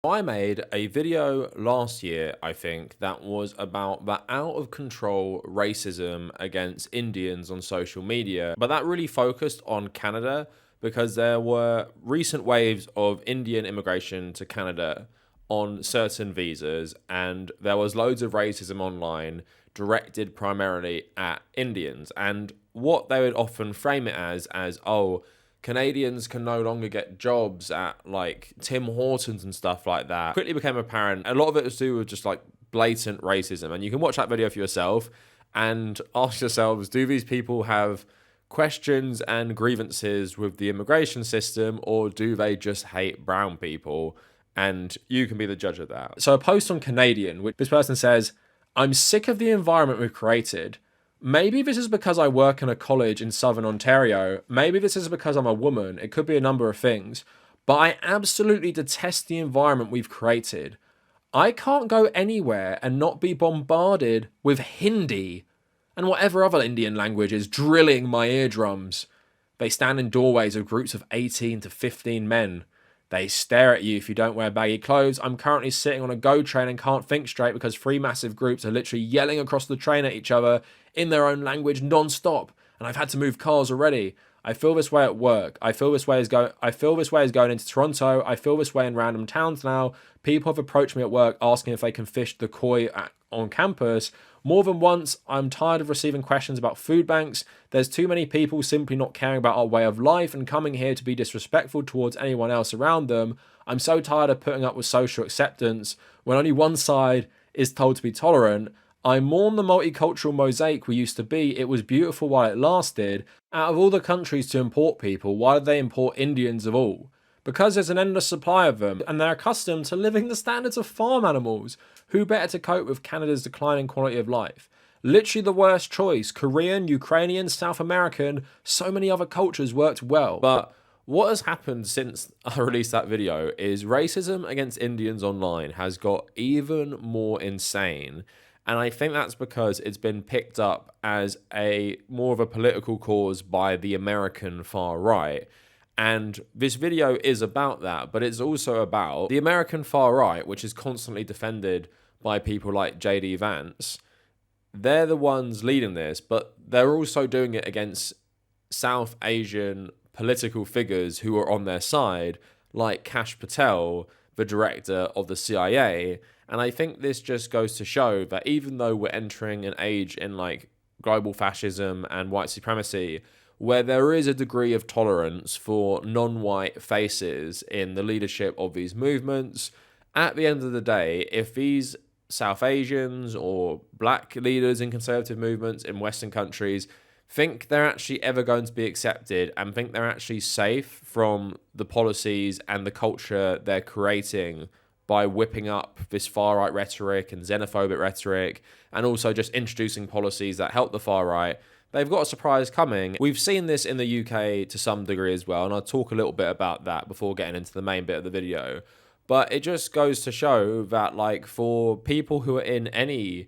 I made a video last year, I think, that was about the out of control racism against Indians on social media, but that really focused on Canada because there were recent waves of Indian immigration to Canada on certain visas, and there was loads of racism online directed primarily at Indians. And what they would often frame it as, oh, Canadians can no longer get jobs at like Tim Hortons and stuff like that, quickly became apparent. A lot of it was to do with just like blatant racism. And you can watch that video for yourself and ask yourselves, do these people have questions and grievances with the immigration system, or do they just hate brown people? And you can be the judge of that. So a post on Canadian, which this person says, I'm sick of the environment we've created. Maybe this is because I work in a college in Southern Ontario. Maybe this is because I'm a woman. It could be a number of things. But I absolutely detest the environment we've created. I can't go anywhere and not be bombarded with Hindi and whatever other Indian language is drilling my eardrums. They stand in doorways of groups of 18 to 15 men. They stare at you if you don't wear baggy clothes. I'm currently sitting on a GO train and can't think straight because three massive groups are literally yelling across the train at each other in their own language non-stop, and I've had to move cars already. I feel this way at work. I feel this way is going into Toronto. I feel this way in random towns now. People have approached me at work asking if they can fish the koi on campus. More than once, I'm tired of receiving questions about food banks. There's too many people simply not caring about our way of life and coming here to be disrespectful towards anyone else around them. I'm so tired of putting up with social acceptance when only one side is told to be tolerant. I mourn the multicultural mosaic we used to be. It was beautiful while it lasted. Out of all the countries to import people, why did they import Indians of all? Because there's an endless supply of them, and they're accustomed to living the standards of farm animals. Who better to cope with Canada's declining quality of life? Literally the worst choice. Korean, Ukrainian, South American, so many other cultures worked well. But what has happened since I released that video is racism against Indians online has got even more insane. And I think that's because it's been picked up as a more of a political cause by the American far right. And this video is about that, but it's also about the American far right, which is constantly defended by people like JD Vance. They're the ones leading this, but they're also doing it against South Asian political figures who are on their side, like Kash Patel, the director of the CIA. And I think this just goes to show that even though we're entering an age in like global fascism and white supremacy, where there is a degree of tolerance for non-white faces in the leadership of these movements, at the end of the day, if these South Asians or black leaders in conservative movements in Western countries think they're actually ever going to be accepted and think they're actually safe from the policies and the culture they're creating by whipping up this far-right rhetoric and xenophobic rhetoric and also just introducing policies that help the far right, they've got a surprise coming. We've seen this in the UK to some degree as well, and I'll talk a little bit about that before getting into the main bit of the video. But it just goes to show that, like, for people who are in any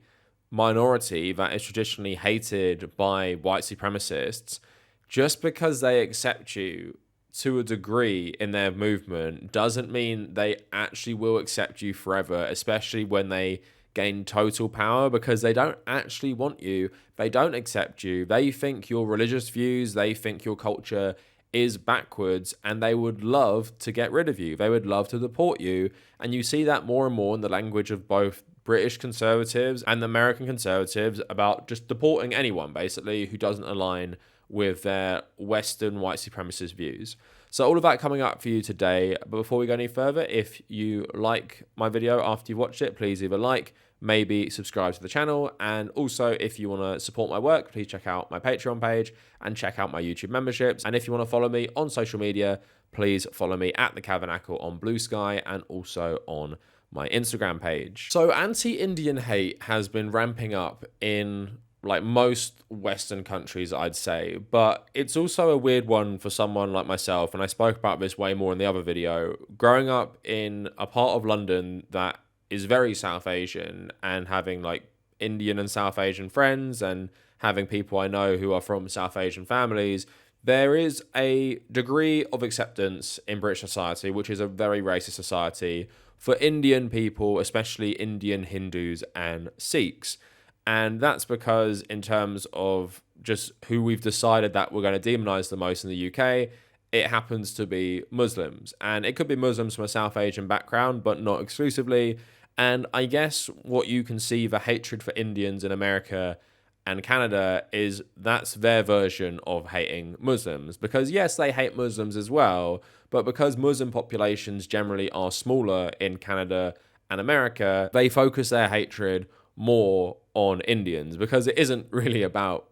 minority that is traditionally hated by white supremacists, just because they accept you to a degree in their movement doesn't mean they actually will accept you forever, especially when they gain total power, because they don't actually want you. They don't accept you. They think your religious views, they think your culture is backwards, and they would love to get rid of you. They would love to deport you. And you see that more and more in the language of both British conservatives and American conservatives about just deporting anyone, basically, who doesn't align with their Western white supremacist views. So all of that coming up for you today. But before we go any further, if you like my video after you've watched it, please either like, maybe subscribe to the channel. And also, if you want to support my work, please check out my Patreon page and check out my YouTube memberships. And if you want to follow me on social media, please follow me at the Kavernacle on Blue Sky and also on my Instagram page. So anti-Indian hate has been ramping up in like most Western countries, I'd say, but it's also a weird one for someone like myself, and I spoke about this way more in the other video. Growing up in a part of London that is very South Asian, and having like Indian and South Asian friends, and having people I know who are from South Asian families, there is a degree of acceptance in British society, which is a very racist society, for Indian people, especially Indian Hindus and Sikhs. And that's because in terms of just who we've decided that we're going to demonize the most in the UK, it happens to be Muslims. And it could be Muslims from a South Asian background, but not exclusively. And I guess what you can see the hatred for Indians in America and Canada is that's their version of hating Muslims. Because yes, they hate Muslims as well, but because Muslim populations generally are smaller in Canada and America, they focus their hatred more on Indians because it isn't really about,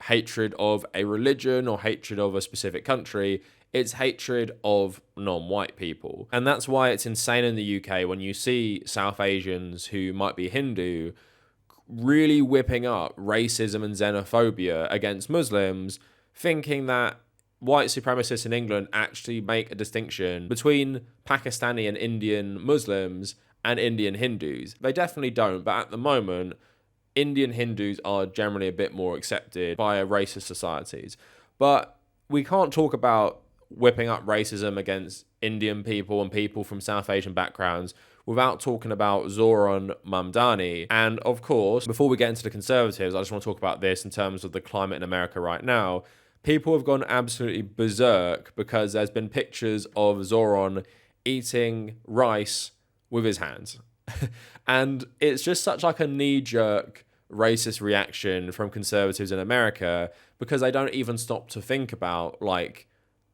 hatred of a religion or hatred of a specific country. It's hatred of non-white people. And that's why it's insane in the UK when you see South Asians who might be Hindu really whipping up racism and xenophobia against Muslims, thinking that white supremacists in England actually make a distinction between Pakistani and Indian Muslims and Indian Hindus. They definitely don't, but at the moment, Indian Hindus are generally a bit more accepted by racist societies. But we can't talk about whipping up racism against Indian people and people from South Asian backgrounds without talking about Zohran Mamdani. And of course, before we get into the Conservatives, I just want to talk about this in terms of the climate in America right now. People have gone absolutely berserk because there's been pictures of Zohran eating rice with his hands. And it's just such like a knee-jerk racist reaction from conservatives in America because they don't even stop to think about like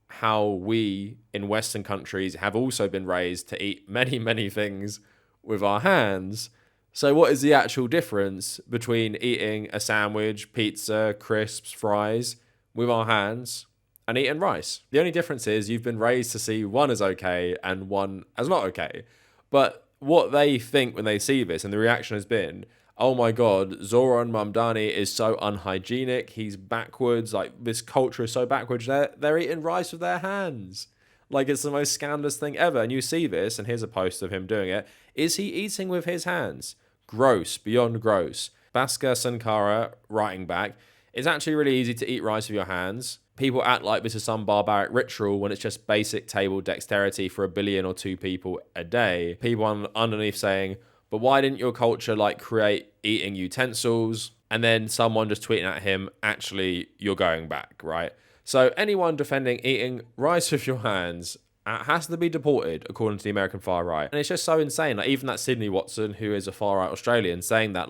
how we in Western countries have also been raised to eat many, many things with our hands. So what is the actual difference between eating a sandwich, pizza, crisps, fries with our hands and eating rice? The only difference is you've been raised to see one as okay and one as not okay. But what they think when they see this, and the reaction has been, oh my God, Zohran Mamdani is so unhygienic. He's backwards. Like, this culture is so backwards. They're eating rice with their hands. Like, it's the most scandalous thing ever. And you see this, and here's a post of him doing it. Is he eating with his hands? Gross, beyond gross. Bhaskar Sankara writing back, it's actually really easy to eat rice with your hands. People act like this is some barbaric ritual when it's just basic table dexterity for 1 billion or 2 people a day. People underneath saying, but why didn't your culture create eating utensils? And then someone just tweeting at him, actually, you're going back, right? So anyone defending eating rice with your hands has to be deported, according to the American far right. And it's just so insane. Like, even that Sydney Watson, who is a far right Australian, saying that,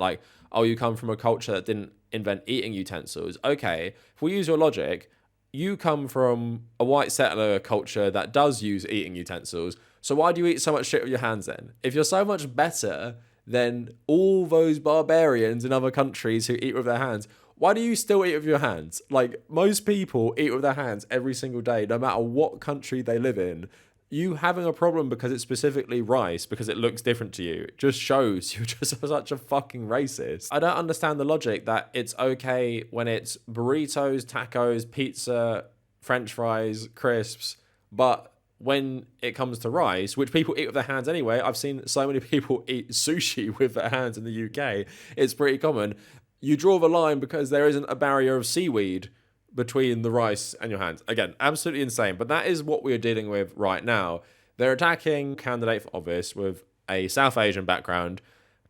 oh, you come from a culture that didn't invent eating utensils. Okay, if we use your logic, you come from a white settler culture that does use eating utensils. So why do you eat so much shit with your hands then? If you're so much better than all those barbarians in other countries who eat with their hands, why do you still eat with your hands? Like, most people eat with their hands every single day, no matter what country they live in. You having a problem because it's specifically rice, because it looks different to you, just shows you're just such a fucking racist. I don't understand the logic that it's okay when it's burritos, tacos, pizza, French fries, crisps, but when it comes to rice, which people eat with their hands anyway, I've seen so many people eat sushi with their hands in the UK. It's pretty common. You draw the line because there isn't a barrier of seaweed between the rice and your hands. Again, absolutely insane. But that is what we're dealing with right now. They're attacking candidate for office with a South Asian background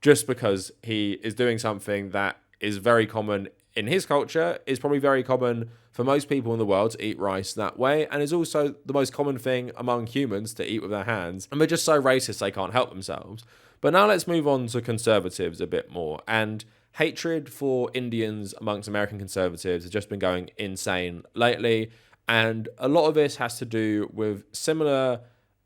just because he is doing something that is very common in his culture, is probably very common for most people in the world to eat rice that way, and is also the most common thing among humans to eat with their hands. And they're just so racist they can't help themselves. But now let's move on to conservatives a bit more. And hatred for Indians amongst American conservatives has just been going insane lately. And a lot of this has to do with similar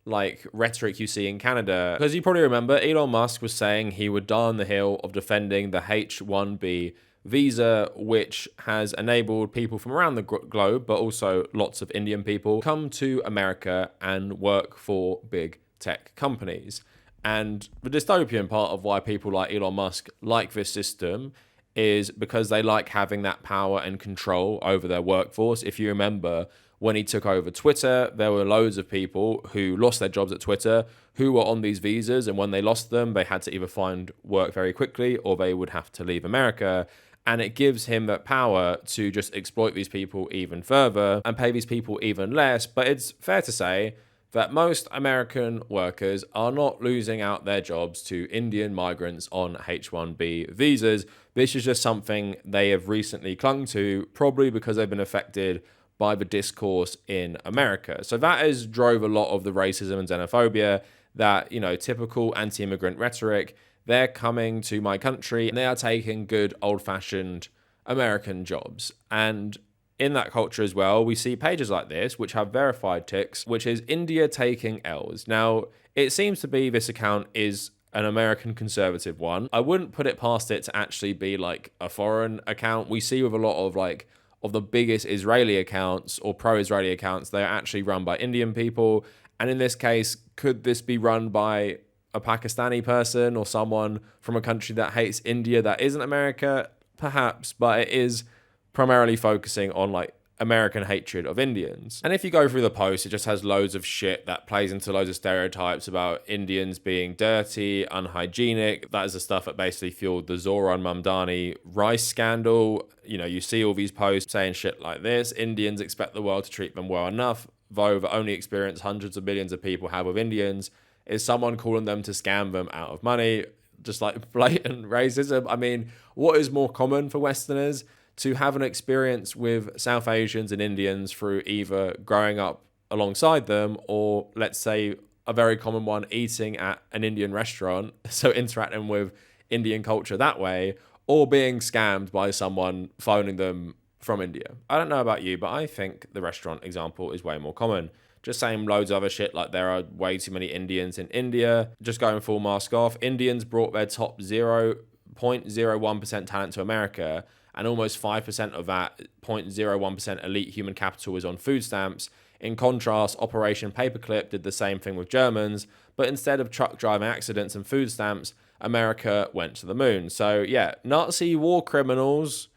rhetoric you see in Canada. Because you probably remember, Elon Musk was saying he would die on the hill of defending the H-1B visa, which has enabled people from around the globe, but also lots of Indian people, come to America and work for big tech companies. And the dystopian part of why people like Elon Musk like this system is because they like having that power and control over their workforce. If you remember, when he took over Twitter, there were loads of people who lost their jobs at Twitter who were on these visas. And when they lost them, they had to either find work very quickly or they would have to leave America. And it gives him that power to just exploit these people even further and pay these people even less. But it's fair to say that most American workers are not losing out their jobs to Indian migrants on H-1B visas. This is just something they have recently clung to, probably because they've been affected by the discourse in America. So that has drove a lot of the racism and xenophobia, that, typical anti-immigrant rhetoric. They're coming to my country and they are taking good old-fashioned American jobs. And in that culture as well, we see pages like this, which have verified ticks, which is India taking L's. Now, it seems to be this account is an American conservative one. I wouldn't put it past it to actually be like a foreign account. We see with a lot of the biggest Israeli accounts or pro-Israeli accounts, they're actually run by Indian people. And in this case, could this be run by a Pakistani person or someone from a country that hates India that isn't America? Perhaps, but it is primarily focusing on American hatred of Indians. And if you go through the post, it just has loads of shit that plays into loads of stereotypes about Indians being dirty, unhygienic. That is the stuff that basically fueled the Zohran Mamdani rice scandal. You see all these posts saying shit like this. Indians expect the world to treat them well enough, though the only experience hundreds of millions of people have with Indians is someone calling them to scam them out of money. Just like blatant racism. I mean, what is more common for Westerners? To have an experience with South Asians and Indians through either growing up alongside them or, let's say, a very common one, eating at an Indian restaurant, so interacting with Indian culture that way, or being scammed by someone phoning them from India. I don't know about you, but I think the restaurant example is way more common. Just saying loads of other shit, like there are way too many Indians in India. Just going full mask off. Indians brought their top 0.01% talent to America, and almost 5% of that 0.01% elite human capital is on food stamps. In contrast, Operation Paperclip did the same thing with Germans, but instead of truck driving accidents and food stamps, America went to the moon. So yeah, Nazi war criminals,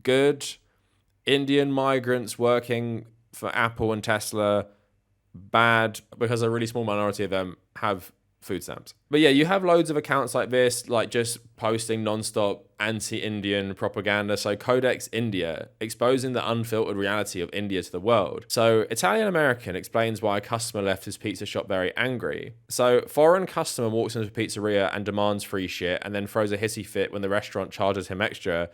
good. Indian migrants working for Apple and Tesla, bad, because a really small minority of them have food stamps. But yeah, you have loads of accounts like this, like just posting non-stop anti-Indian propaganda. So Codex India, exposing the unfiltered reality of India to the world. So Italian American explains why a customer left his pizza shop very angry. So foreign customer walks into a pizzeria and demands free shit and then throws a hissy fit when the restaurant charges him extra.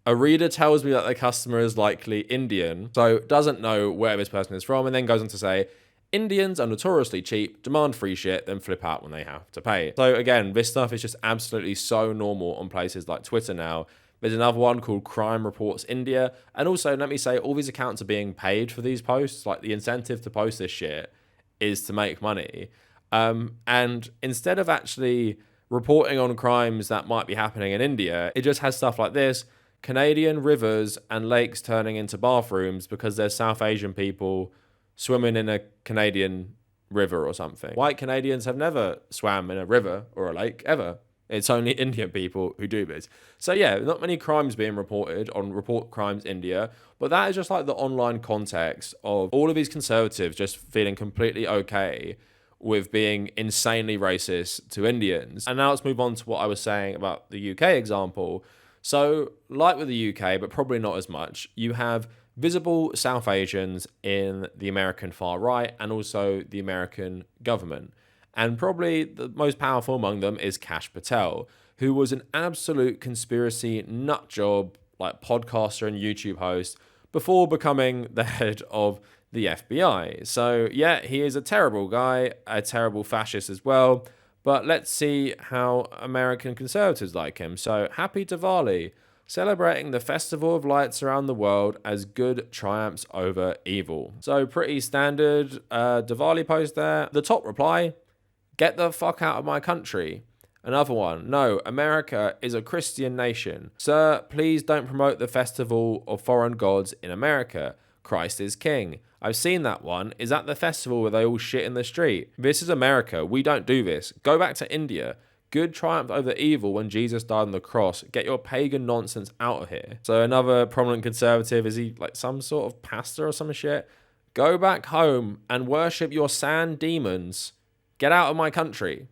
A reader tells me that the customer is likely Indian, so doesn't know where this person is from, and then goes on to say, Indians are notoriously cheap, demand free shit, then flip out when they have to pay. So again, this stuff is just absolutely so normal on places like Twitter now. There's another one called Crime Reports India. And also, let me say, all these accounts are being paid for these posts. Like, the incentive to post this shit is to make money. And instead of actually reporting on crimes that might be happening in India, it just has stuff like this. Canadian rivers and lakes turning into bathrooms because there's South Asian people swimming in a Canadian river or something. White Canadians have never swam in a river or a lake, ever. It's only Indian people who do this. So yeah, not many crimes being reported on Report Crimes India, but that is just like the online context of all of these conservatives just feeling completely okay with being insanely racist to Indians. And now let's move on to what I was saying about the UK example. So like with the UK, but probably not as much, you have visible South Asians in the American far right and also the American government. And probably the most powerful among them is Kash Patel, who was an absolute conspiracy nut job, like podcaster and YouTube host, before becoming the head of the FBI. So yeah, he is a terrible guy, a terrible fascist as well. But let's see how American conservatives like him. So happy Diwali, celebrating the festival of lights around the world as good triumphs over evil. So pretty standard Diwali post there. The top reply, get the fuck out of my country. Another one, no, America is a Christian nation. Sir, please don't promote the festival of foreign gods in America. Christ is king. I've seen that one. Is that the festival where they all shit in the street? This is America. We don't do this. Go back to India. Good triumphed over evil when Jesus died on the cross. Get your pagan nonsense out of here. So another prominent conservative, is he like some sort of pastor or some shit? Go back home and worship your sand demons. Get out of my country.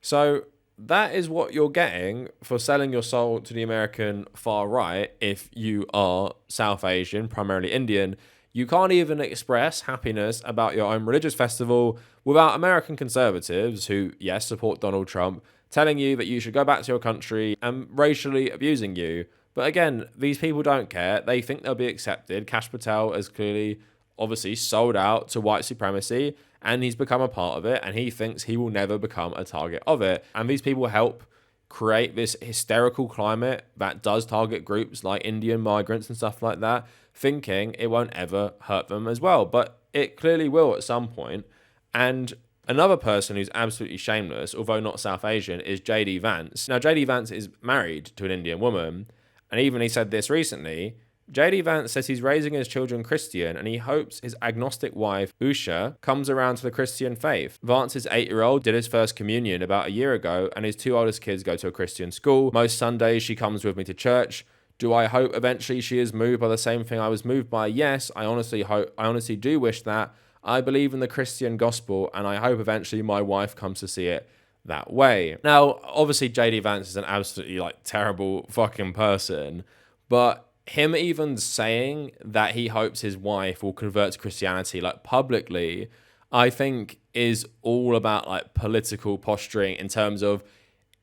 So that is what you're getting for selling your soul to the American far right. If you are South Asian, primarily Indian, you can't even express happiness about your own religious festival without American conservatives who, yes, support Donald Trump, telling you that you should go back to your country and racially abusing you. But again, these people don't care. They think they'll be accepted. Kash Patel has clearly, obviously, sold out to white supremacy, and he's become a part of it, and he thinks he will never become a target of it. And these people help create this hysterical climate that does target groups like Indian migrants and stuff like that, thinking it won't ever hurt them as well. But it clearly will at some point. And another person who's absolutely shameless, although not South Asian, is JD Vance. Now, JD Vance is married to an Indian woman, and even he said this recently. JD Vance says he's raising his children Christian and he hopes his agnostic wife, Usha, comes around to the Christian faith. Vance's 8-year-old did his first communion about a year ago and his 2 oldest kids go to a Christian school. Most Sundays she comes with me to church. Do I hope eventually she is moved by the same thing I was moved by? Yes, I honestly do wish that. I believe in the Christian gospel and I hope eventually my wife comes to see it that way. Now, obviously JD Vance is an absolutely terrible fucking person, but him even saying that he hopes his wife will convert to Christianity publicly, I think is all about political posturing in terms of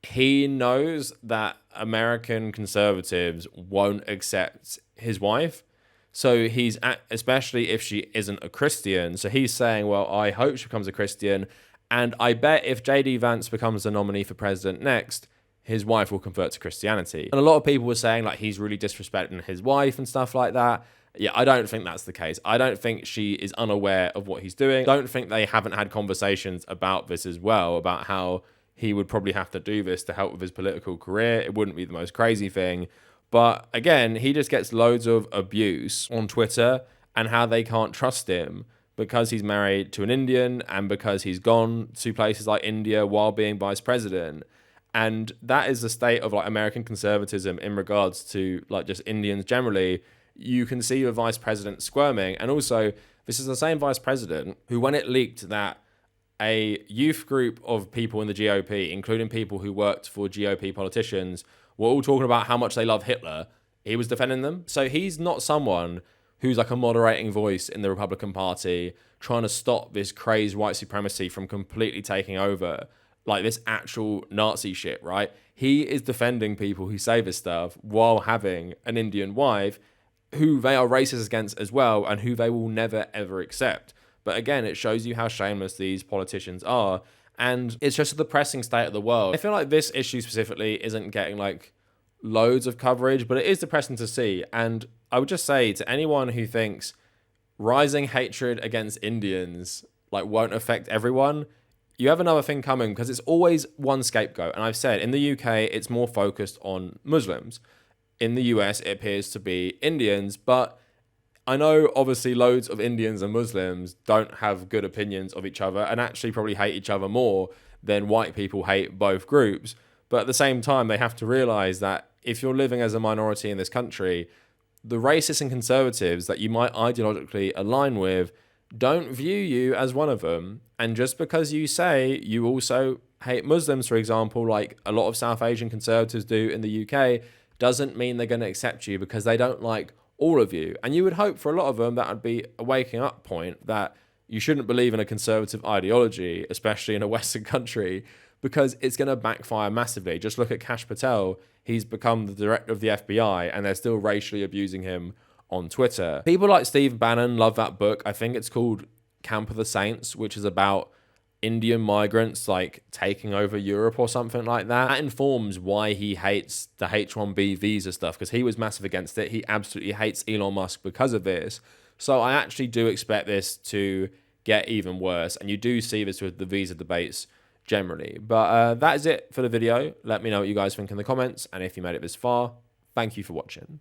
he knows that American conservatives won't accept his wife. So he's, especially if she isn't a Christian, so he's saying, well, I hope she becomes a Christian. And I bet if JD Vance becomes the nominee for president next, his wife will convert to Christianity. And a lot of people were saying he's really disrespecting his wife and stuff like that. Yeah, I don't think that's the case. I don't think she is unaware of what he's doing. I don't think they haven't had conversations about this as well, about how he would probably have to do this to help with his political career. It wouldn't be the most crazy thing. But again, he just gets loads of abuse on Twitter and how they can't trust him because he's married to an Indian and because he's gone to places like India while being vice president. And that is the state of American conservatism in regards to just Indians generally. You can see the vice president squirming. And also, this is the same vice president who, when it leaked that a youth group of people in the GOP, including people who worked for GOP politicians, were all talking about how much they love Hitler, he was defending them. So he's not someone who's a moderating voice in the Republican Party, trying to stop this crazed white supremacy from completely taking over. This actual Nazi shit, right? He is defending people who say this stuff while having an Indian wife who they are racist against as well and who they will never, ever accept. But again, it shows you how shameless these politicians are. And it's just a depressing state of the world. I feel like this issue specifically isn't getting loads of coverage, but it is depressing to see. And I would just say to anyone who thinks rising hatred against Indians won't affect everyone, you have another thing coming because it's always one scapegoat. And I've said in the UK, it's more focused on Muslims. In the US, it appears to be Indians. But I know obviously loads of Indians and Muslims don't have good opinions of each other and actually probably hate each other more than white people hate both groups. But at the same time, they have to realize that if you're living as a minority in this country, the racists and conservatives that you might ideologically align with don't view you as one of them. And just because you say you also hate Muslims, for example, like a lot of South Asian conservatives do in the UK, doesn't mean they're going to accept you because they don't like all of you. And you would hope for a lot of them that would be a waking up point that you shouldn't believe in a conservative ideology, especially in a Western country, because it's going to backfire massively. Just look at Kash Patel. He's become the director of the FBI and they're still racially abusing him on Twitter. People like Steve Bannon love that book. I think it's called Camp of the Saints, which is about Indian migrants taking over Europe or something like that. That informs why he hates the H-1B visa stuff, because he was massive against it. He absolutely hates Elon Musk because of this. So I actually do expect this to get even worse. And you do see this with the visa debates generally. But that is it for the video. Let me know what you guys think in the comments. And if you made it this far, thank you for watching.